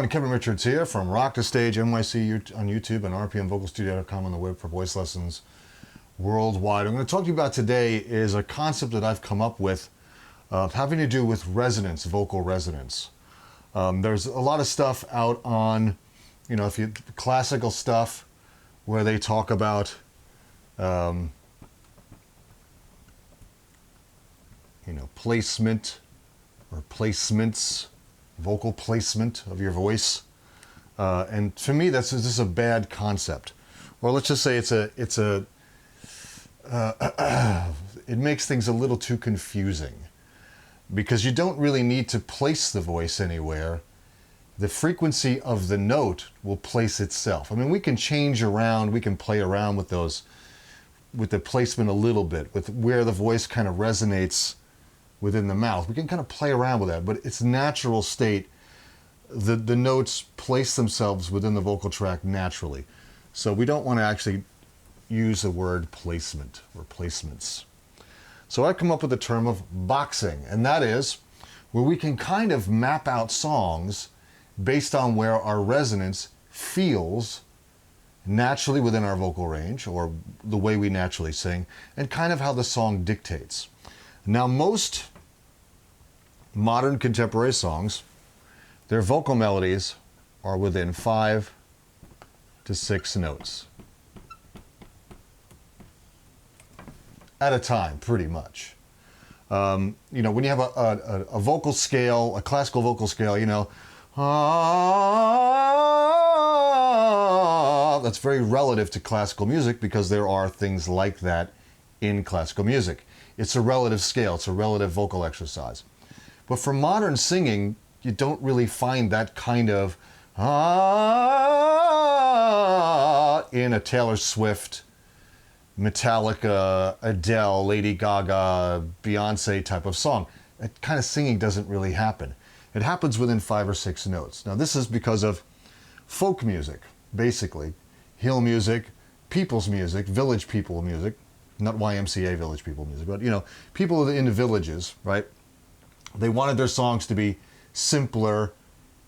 everyone, Kevin Richards here from Rock to Stage NYC on YouTube and rpmvocalstudio.com on the web for voice lessons worldwide. What I'm going to talk to you about today is a concept that I've come up with having to do with resonance, vocal resonance. There's a lot of stuff out on, if you classical stuff where they talk about, placement or placements, vocal placement of your voice. And to me, this is a bad concept. Or let's just say it makes things a little too confusing because you don't really need to place the voice anywhere. The frequency of the note will place itself. I mean, we can change around, we can play around with the placement a little bit, with where the voice kind of resonates within the mouth. We can kind of play around with that, but its natural state, the notes place themselves within the vocal tract naturally. So we don't want to actually use the word placement or placements. So I've come up with the term of boxing, and that is where we can kind of map out songs based on where our resonance feels naturally within our vocal range, or the way we naturally sing, and kind of how the song dictates. Now, most modern contemporary songs, their vocal melodies are within 5 to 6 notes at a time, pretty much. When you have a vocal scale, a classical vocal scale, that's very relative to classical music because there are things like that in classical music. It's a relative scale, it's a relative vocal exercise. But for modern singing, you don't really find that kind of in a Taylor Swift, Metallica, Adele, Lady Gaga, Beyonce type of song. That kind of singing doesn't really happen. It happens within 5 or 6 notes. Now this is because of folk music, basically. Hill music, people's music, village people music, not YMCA village people music, but people in the villages, right? They wanted their songs to be simpler,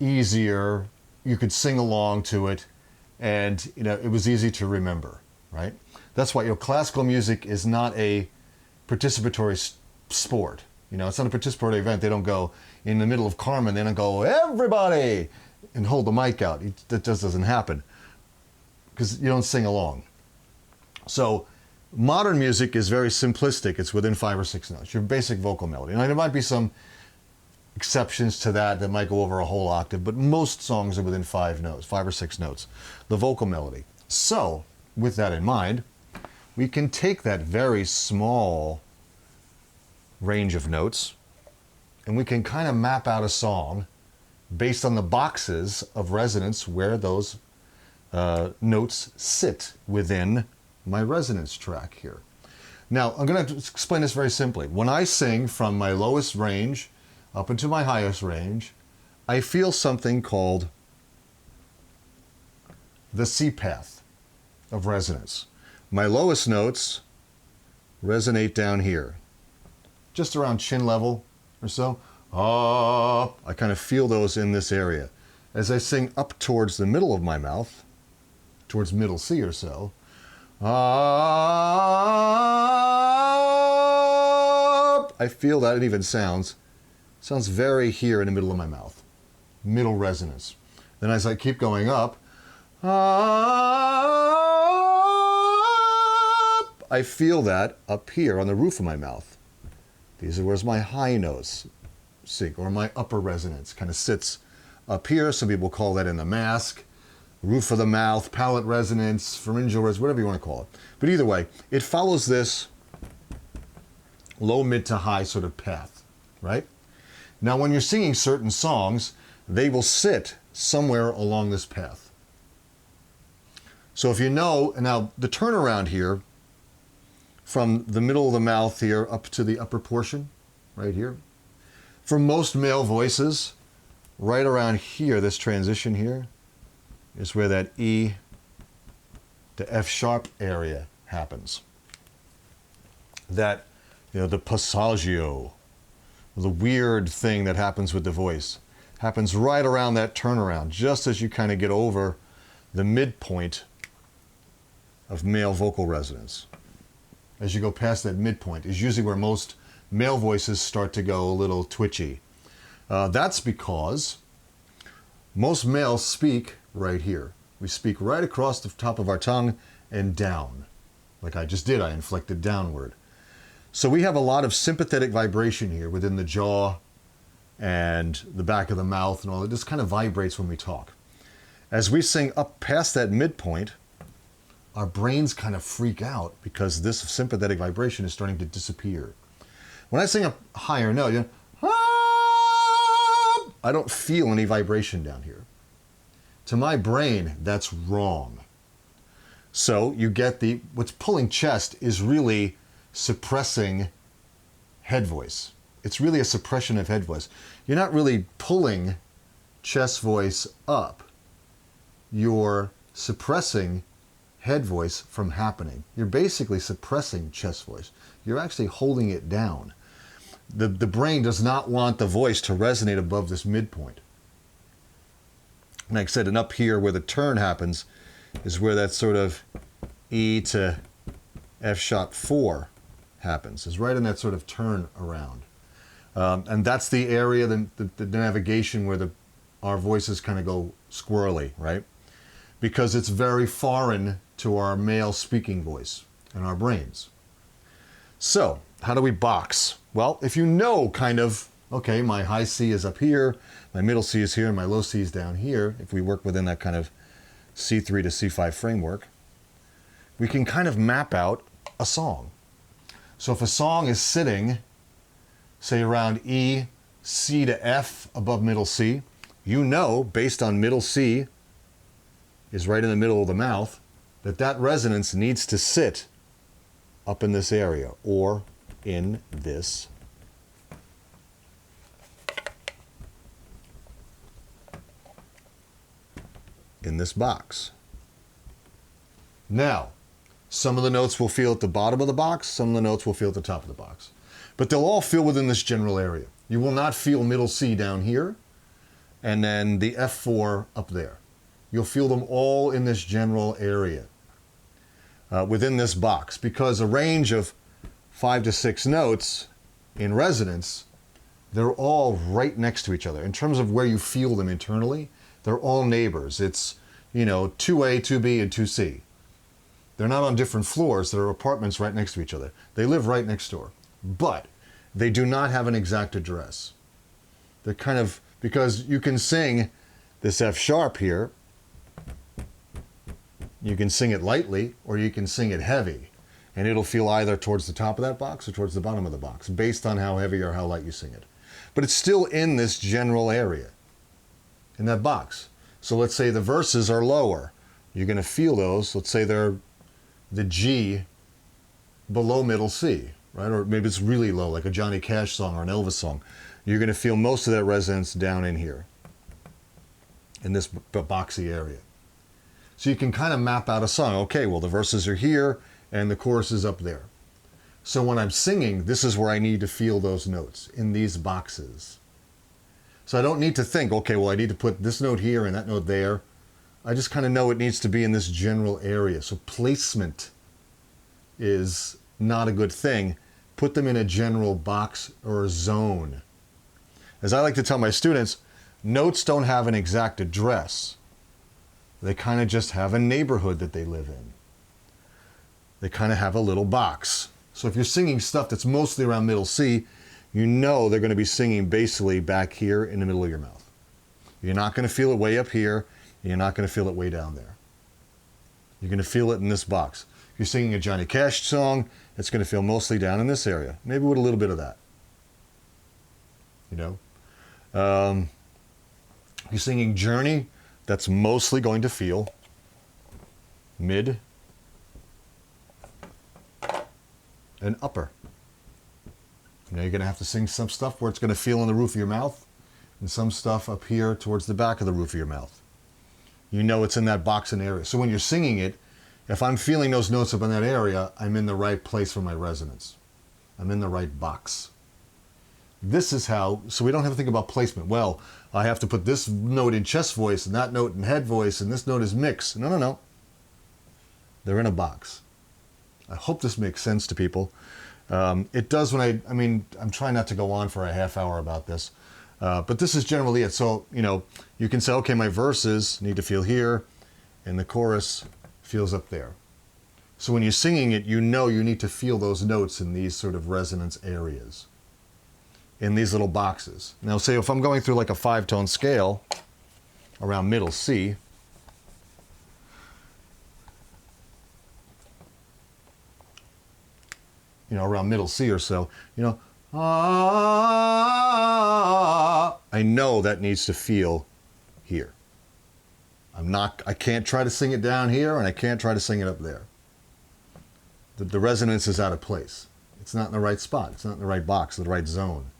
easier, you could sing along to it, and it was easy to remember, right? That's why classical music is not a participatory sport. It's not a participatory event. They don't go in the middle of Carmen, they don't go, everybody, and hold the mic out. That just doesn't happen because you don't sing along. So modern music is very simplistic. It's within 5 or 6 notes, your basic vocal melody. Now, there might be some exceptions to that might go over a whole octave, but most songs are within 5 notes, 5 or 6 notes, the vocal melody. So, with that in mind, we can take that very small range of notes and we can kind of map out a song based on the boxes of resonance where those notes sit within my resonance track here. Now, I'm going to explain this very simply. When I sing from my lowest range up into my highest range, I feel something called the C path of resonance. My lowest notes resonate down here, just around chin level or so. I kind of feel those in this area. As I sing up towards the middle of my mouth, towards middle C or so, I feel that it even sounds very here in the middle of my mouth, middle resonance. Then as I keep going up, I feel that up here on the roof of my mouth. These are where my high notes sink, or my upper resonance kind of sits up here. Some people call that in the mask, roof of the mouth, palate resonance, pharyngeal resonance, whatever you want to call it. But either way, it follows this low, mid to high sort of path, right? Now, when you're singing certain songs, they will sit somewhere along this path. So if now the turnaround here from the middle of the mouth here up to the upper portion, right here, for most male voices, right around here, this transition here, is where that E to F sharp area happens. That, the passaggio, the weird thing that happens with the voice. happens right around that turnaround, just as you kind of get over the midpoint of male vocal resonance. As you go past that midpoint is usually where most male voices start to go a little twitchy. That's because most males speak right here. We speak right across the top of our tongue and down. Like I just did, I inflected downward. So we have a lot of sympathetic vibration here within the jaw and the back of the mouth and all that. This kind of vibrates when we talk. As we sing up past that midpoint, our brains kind of freak out because this sympathetic vibration is starting to disappear. When I sing a higher note, you know, I don't feel any vibration down here. To my brain, that's wrong. So you get what's pulling chest is really suppressing head voice. It's really a suppression of head voice. You're not really pulling chest voice up. You're suppressing head voice from happening. You're basically suppressing chest voice. You're actually holding it down. The brain does not want the voice to resonate above this midpoint. Like I said, and up here where the turn happens is where that sort of E to F sharp 4 happens. Is right in that sort of turn around. And that's the area, the navigation where our voices kind of go squirrely, right? Because it's very foreign to our male speaking voice and our brains. So, how do we box? Well, if you know kind of, okay, my high C is up here, my middle C is here, and my low C is down here, if we work within that kind of C3 to C5 framework, we can kind of map out a song. So if a song is sitting, say around E, C to F above middle C, you know, based on middle C is right in the middle of the mouth, that resonance needs to sit up in this area or in this box. Now, some of the notes will feel at the bottom of the box, some of the notes will feel at the top of the box. But they'll all feel within this general area. You will not feel middle C down here and then the F4 up there. You'll feel them all in this general area within this box, because a range of 5 to 6 notes in resonance, they're all right next to each other. In terms of where you feel them internally, they're all neighbors. It's, 2A, 2B, and 2C. They're not on different floors. They're apartments right next to each other. They live right next door. But they do not have an exact address. They're kind of, because you can sing this F sharp here, you can sing it lightly or you can sing it heavy, and it'll feel either towards the top of that box or towards the bottom of the box based on how heavy or how light you sing it. But it's still in this general area, in that box. So let's say the verses are lower. You're going to feel those. Let's say they're the G below middle C, right? Or maybe it's really low, like a Johnny Cash song or an Elvis song. You're going to feel most of that resonance down in here, in this boxy area. So you can kind of map out a song. Okay, well, the verses are here and the chorus is up there. So when I'm singing, this is where I need to feel those notes, in these boxes. So I don't need to think, okay, well, I need to put this note here and that note there. I just kind of know it needs to be in this general area. So placement is not a good thing. Put them in a general box or a zone. As I like to tell my students, notes don't have an exact address. They kind of just have a neighborhood that they live in. They kind of have a little box. So if you're singing stuff that's mostly around middle C, you know they're going to be singing basically back here in the middle of your mouth. You're not going to feel it way up here. You're not going to feel it way down there. You're going to feel it in this box. If you're singing a Johnny Cash song, it's going to feel mostly down in this area, maybe with a little bit of that. You're singing Journey, that's mostly going to feel mid and upper. You're going to have to sing some stuff where it's going to feel in the roof of your mouth and some stuff up here towards the back of the roof of your mouth. You know it's in that box and area. So when you're singing it, if I'm feeling those notes up in that area, I'm in the right place for my resonance. I'm in the right box. This is how, so we don't have to think about placement. Well, I have to put this note in chest voice and that note in head voice and this note is mix. No, no, no. They're in a box. I hope this makes sense to people. It does when I mean, I'm trying not to go on for a half hour about this, but this is generally it. So, you know, you can say, okay, my verses need to feel here and the chorus feels up there. So when you're singing it, you know you need to feel those notes in these sort of resonance areas, in these little boxes. Now, say if I'm going through like a 5-tone scale around middle C, you know, around middle C or so, you know, ah, I know that needs to feel here. I can't try to sing it down here and I can't try to sing it up there. The resonance is out of place. It's not in the right spot. It's not in the right box, the right zone.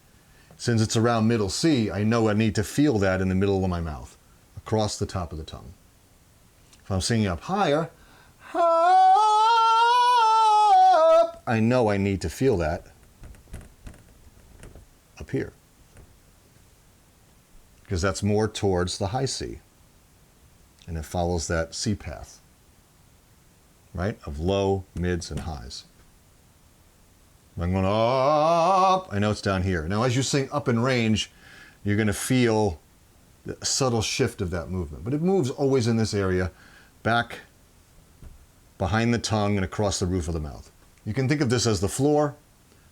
Since it's around middle C, I know I need to feel that in the middle of my mouth, across the top of the tongue. If I'm singing up higher, up, I know I need to feel that up here, because that's more towards the high C, and it follows that C path, right, of low, mids, and highs. If I'm going up, I know it's down here. Now, as you sing up in range, you're going to feel the subtle shift of that movement, but it moves always in this area, back behind the tongue and across the roof of the mouth. You can think of this as the floor,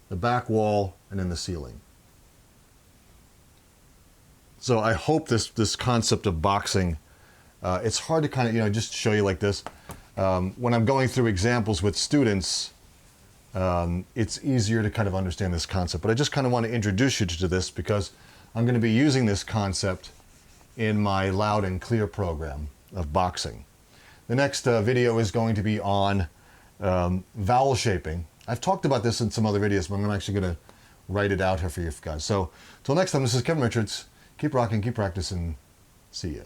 the back wall, and then the ceiling. So I hope this concept of boxing, it's hard to kind of, you know, just show you like this. When I'm going through examples with students, it's easier to kind of understand this concept. But I just kind of want to introduce you to this because I'm going to be using this concept in my Loud and Clear program of boxing. The next video is going to be on vowel shaping. I've talked about this in some other videos, but I'm actually going to write it out here for you guys. So, till next time, this is Kevin Richards. Keep rocking, keep practicing. See ya.